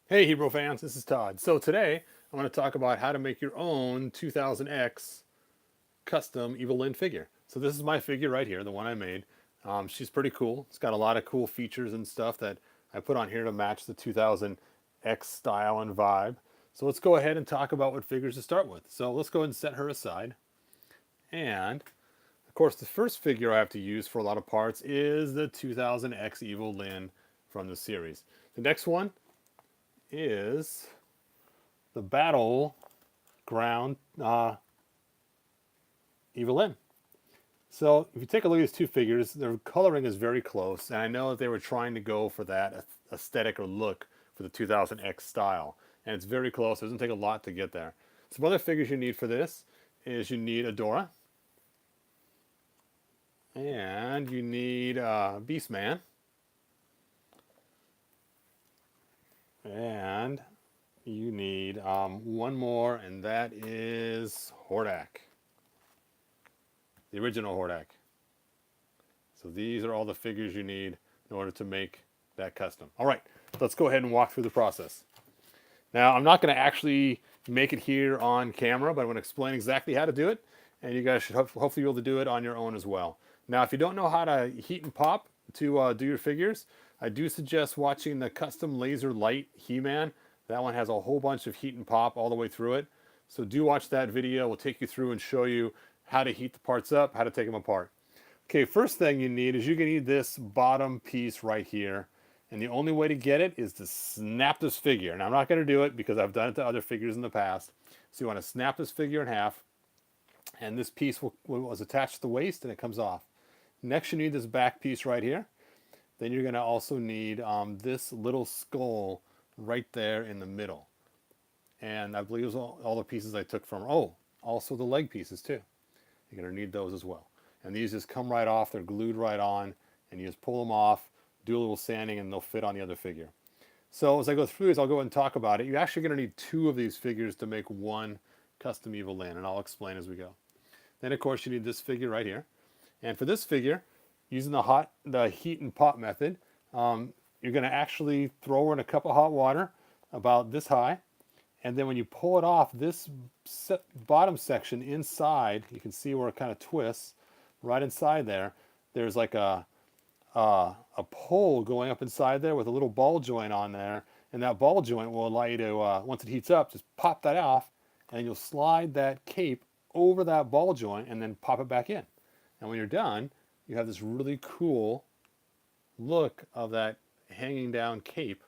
Hey Hebrew fans, this is Todd. So today I'm going to talk about how to make your own 2000X custom Evil Lyn figure. So this is my figure right here, the one I made. She's pretty cool. It's got a lot of cool features and stuff that I put on here to match the 2000X style and vibe. So let's go ahead and talk about what figures to start with. So let's go ahead and set her aside. And of course the first figure I have to use for a lot of parts is the 2000X Evil Lyn from the series. The next one is the battleground Evil Lyn. So if you take a look at these two figures, their coloring is very close, and I know that they were trying to go for that aesthetic or look for the 2000X style, and it's very close. It doesn't take a lot to get there. Some other figures you need for this is you need a Dora, and you need Beastman, and you need one more, and that is Hordak, the original Hordak. So these are all the figures you need in order to make that custom. All right, let's go ahead and walk through the process. Now, I'm not going to actually make it here on camera, but I'm going to explain exactly how to do it, and you guys should hopefully be able to do it on your own as well. Now, if you don't know how to heat and pop to do your figures, I do suggest watching the custom laser light He-Man. That one has a whole bunch of heat and pop all the way through it. So do watch that video. We'll take you through and show you how to heat the parts up, how to take them apart. Okay, first thing you need is you're going to need this bottom piece right here. And the only way to get it is to snap this figure. Now, I'm not going to do it because I've done it to other figures in the past. So you want to snap this figure in half. And this piece was attached to the waist and it comes off. Next, you need this back piece right here. Then you're going to also need this little skull right there in the middle. And I believe it was all the pieces I took from. Oh, also the leg pieces too. You're going to need those as well. And these just come right off. They're glued right on. And you just pull them off, do a little sanding, and they'll fit on the other figure. So as I go through these, I'll go ahead and talk about it. You're actually going to need two of these figures to make one custom Evil Lyn, and I'll explain as we go. Then, of course, you need this figure right here. And for this figure, using the heat and pop method, you're going to actually throw her in a cup of hot water about this high. And then when you pull it off, this bottom section inside, you can see where it kind of twists. Right inside there, there's like a pole going up inside there with a little ball joint on there. And that ball joint will allow you to, once it heats up, just pop that off. And you'll slide that cape over that ball joint and then pop it back in. And when you're done, you have this really cool look of that hanging down cape.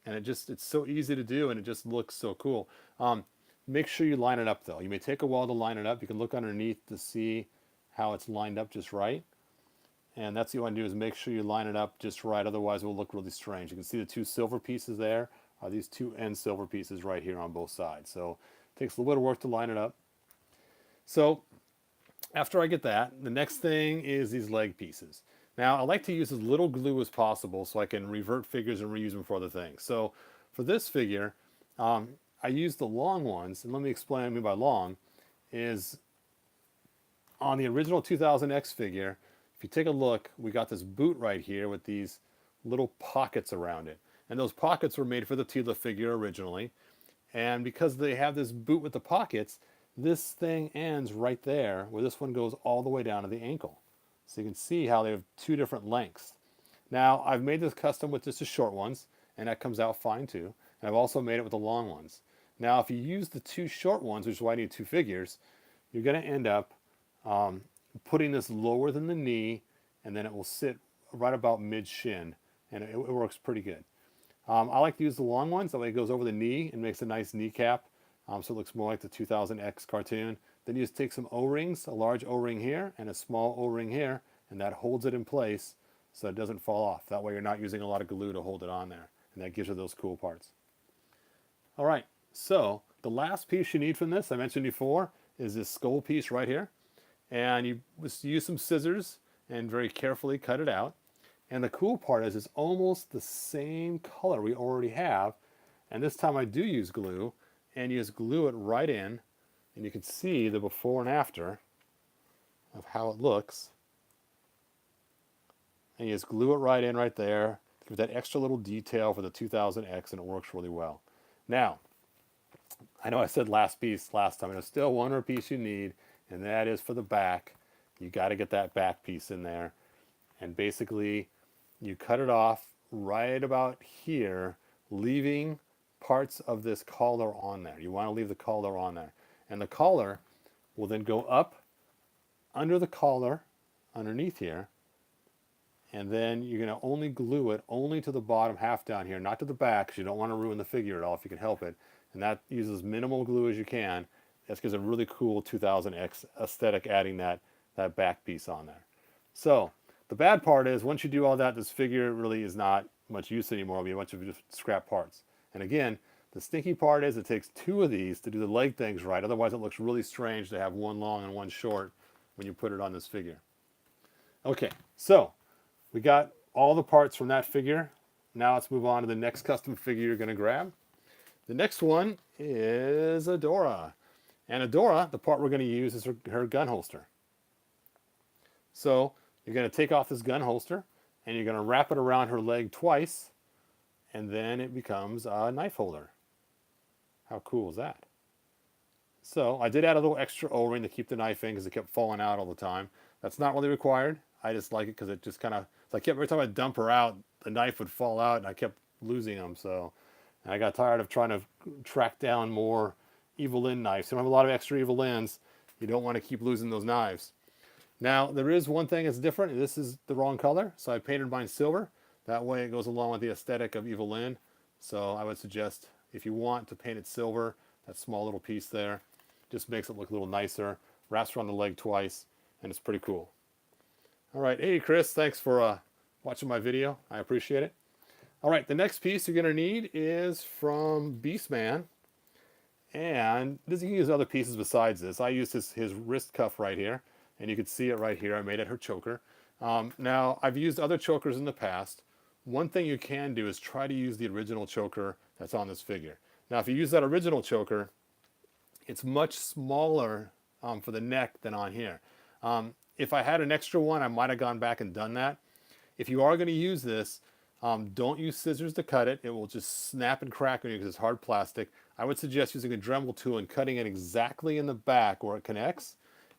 And it's so easy to do, and it just looks so cool. Make sure you line it up though. You may take a while to line it up. You can look underneath to see how it's lined up just right. And that's what you want to do, is make sure you line it up just right. Otherwise it will look really strange. You can see the two silver pieces there are these two end silver pieces right here on both sides. So it takes a little bit of work to line it up. So after I get that, the next thing is these leg pieces. Now, I like to use as little glue as possible so I can revert figures and reuse them for other things. So for this figure, I use the long ones, and let me explain what I mean by long, is on the original 2000X figure, if you take a look, we got this boot right here with these little pockets around it. And those pockets were made for the Tila figure originally. And because they have this boot with the pockets, this thing ends right there, where this one goes all the way down to the ankle. So you can see how they have two different lengths. Now, I've made this custom with just the short ones, and that comes out fine too. And I've also made it with the long ones. Now, if you use the two short ones, which is why I need two figures, you're going to end up putting this lower than the knee, and then it will sit right about mid-shin, and it works pretty good. I like to use the long ones, that way it goes over the knee and makes a nice kneecap, so it looks more like the 2000X cartoon. Then you just take some O-rings, a large O-ring here and a small O-ring here, and that holds it in place so it doesn't fall off. That way you're not using a lot of glue to hold it on there, and that gives you those cool parts. All right, so the last piece you need from this, I mentioned before, is this skull piece right here. And you just use some scissors and very carefully cut it out. And the cool part is it's almost the same color we already have. And this time I do use glue, and you just glue it right in. And you can see the before and after of how it looks. And you just glue it right in right there. Give that extra little detail for the 2000X, and it works really well. Now, I know I said last piece last time, and there's still one more piece you need, and that is for the back. You got to get that back piece in there. And basically, you cut it off right about here, leaving parts of this collar on there. You want to leave the collar on there. And the collar will then go up under the collar, underneath here, and then you're going to only glue it only to the bottom half down here, not to the back, because you don't want to ruin the figure at all if you can help it. And that uses minimal glue as you can. That gives a really cool 2000X aesthetic, adding that back piece on there. So the bad part is once you do all that, this figure really is not much use anymore. It'll be a bunch of just scrap parts. And again, the stinky part is it takes two of these to do the leg things right. Otherwise, it looks really strange to have one long and one short when you put it on this figure. Okay, so we got all the parts from that figure. Now let's move on to the next custom figure you're going to grab. The next one is a Dora. And a Dora, the part we're going to use is her gun holster. So you're going to take off this gun holster and you're going to wrap it around her leg twice, and then it becomes a knife holder. How cool is that? So I did add a little extra O-ring to keep the knife in because it kept falling out all the time. That's not really required. I just like it because it just kind of, every time I dump her out, the knife would fall out and I kept losing them. So I got tired of trying to track down more Evil Lyn knives. You don't have a lot of extra Evil Lyns. You don't want to keep losing those knives. Now, there is one thing that's different. This is the wrong color, so I painted mine silver. That way it goes along with the aesthetic of Evil Lyn. So I would suggest, if you want to paint it silver, that small little piece there just makes it look a little nicer. Wraps around the leg twice, and it's pretty cool. All right, hey Chris, thanks for watching my video. I appreciate it. All right, the next piece you're gonna need is from Beastman. And you can use other pieces besides this. I used his wrist cuff right here, and you can see it right here. I made it her choker. Now, I've used other chokers in the past. One thing you can do is try to use the original choker that's on this figure. Now, if you use that original choker, it's much smaller for the neck than on here. If I had an extra one, I might have gone back and done that. If you are going to use this, don't use scissors to cut it. It will just snap and crack on you because it's hard plastic. I would suggest using a Dremel tool and cutting it exactly in the back where it connects,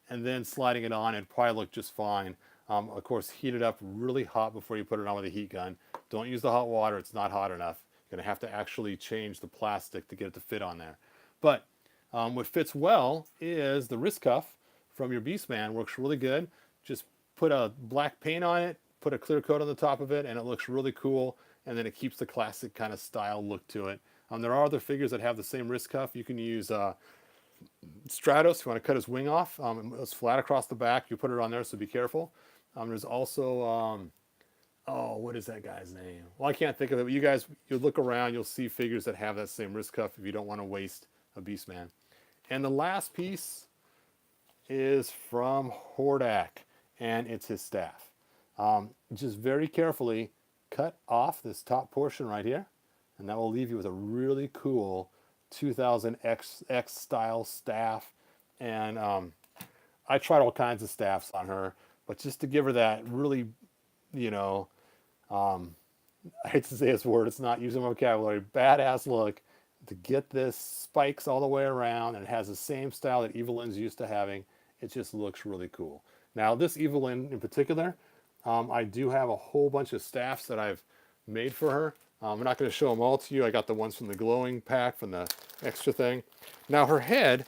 and then sliding it on. It'd probably look just fine. Of course, heat it up really hot before you put it on with a heat gun. Don't use the hot water. It's not hot enough. You're going to have to actually change the plastic to get it to fit on there. But what fits well is the wrist cuff from your Beastman. Works really good. Just put a black paint on it, put a clear coat on the top of it, and it looks really cool. And then it keeps the classic kind of style look to it. There are other figures that have the same wrist cuff. You can use Stratos if you want to cut his wing off. It's flat across the back. You put it on there, so be careful. There's also, what is that guy's name? Well, I can't think of it, but you guys, you look around, you'll see figures that have that same wrist cuff if you don't want to waste a Beastman. And the last piece is from Hordak, and it's his staff. Just very carefully cut off this top portion right here, and that will leave you with a really cool 2000X style staff. And I tried all kinds of staffs on her, but just to give her that really, I hate to say this word, it's not using vocabulary, badass look, to get this spikes all the way around, and it has the same style that Evil Lyn's used to having. It just looks really cool. Now, this Evil Lyn in particular, I do have a whole bunch of staffs that I've made for her. I'm not going to show them all to you. I got the ones from the glowing pack, from the extra thing. Now, her head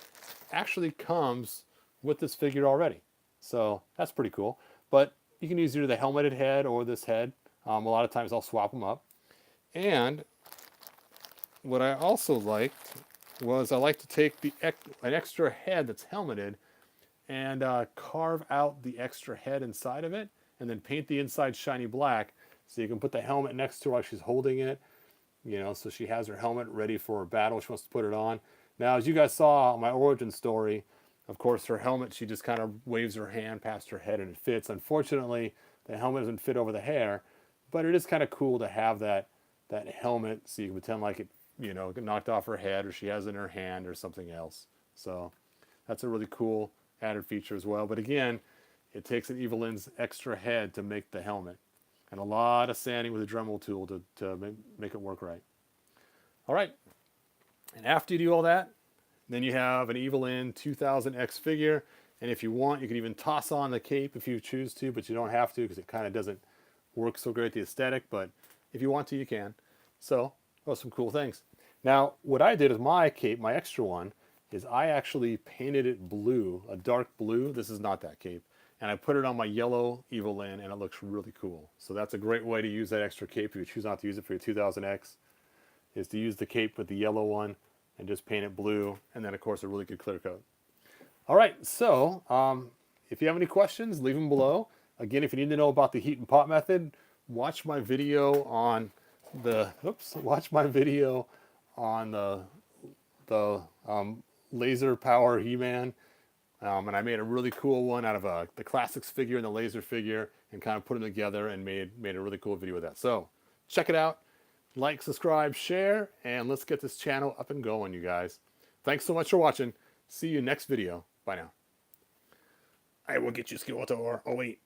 actually comes with this figure already, so that's pretty cool. But you can use either the helmeted head or this head. A lot of times I'll swap them up. And what I also liked was I like to take an extra head that's helmeted and carve out the extra head inside of it, and then paint the inside shiny black, so you can put the helmet next to her while she's holding it, so she has her helmet ready for battle. She wants to put it on. Now, as you guys saw my origin story, of course, her helmet, she just kind of waves her hand past her head and it fits. Unfortunately, the helmet doesn't fit over the hair, but it is kind of cool to have that helmet, so you can pretend like it, get knocked off her head, or she has it in her hand or something else. So that's a really cool added feature as well. But again, it takes an Evil Lyn's extra head to make the helmet. and a lot of sanding with a Dremel tool to make it work right. All right, and after you do all that, then you have an Evil Lyn 2000X figure, and if you want, you can even toss on the cape if you choose to, but you don't have to because it kind of doesn't work so great, the aesthetic, but if you want to, you can. So, those are some cool things. Now, what I did with my cape, my extra one, is I actually painted it blue, a dark blue. This is not that cape. And I put it on my yellow Evil Lyn, and it looks really cool. So that's a great way to use that extra cape if you choose not to use it for your 2000X, is to use the cape with the yellow one and just paint it blue, and then of course a really good clear coat. All right, so if you have any questions, leave them below. Again, if you need to know about the heat and pot method, watch my video on the laser power He-Man, and I made a really cool one out of the classics figure and the laser figure, and kind of put them together and made a really cool video with that. So check it out. Like, subscribe, share, and let's get this channel up and going, you guys. Thanks so much for watching. See you next video. Bye now. I will get you, Skeletor. Oh, wait.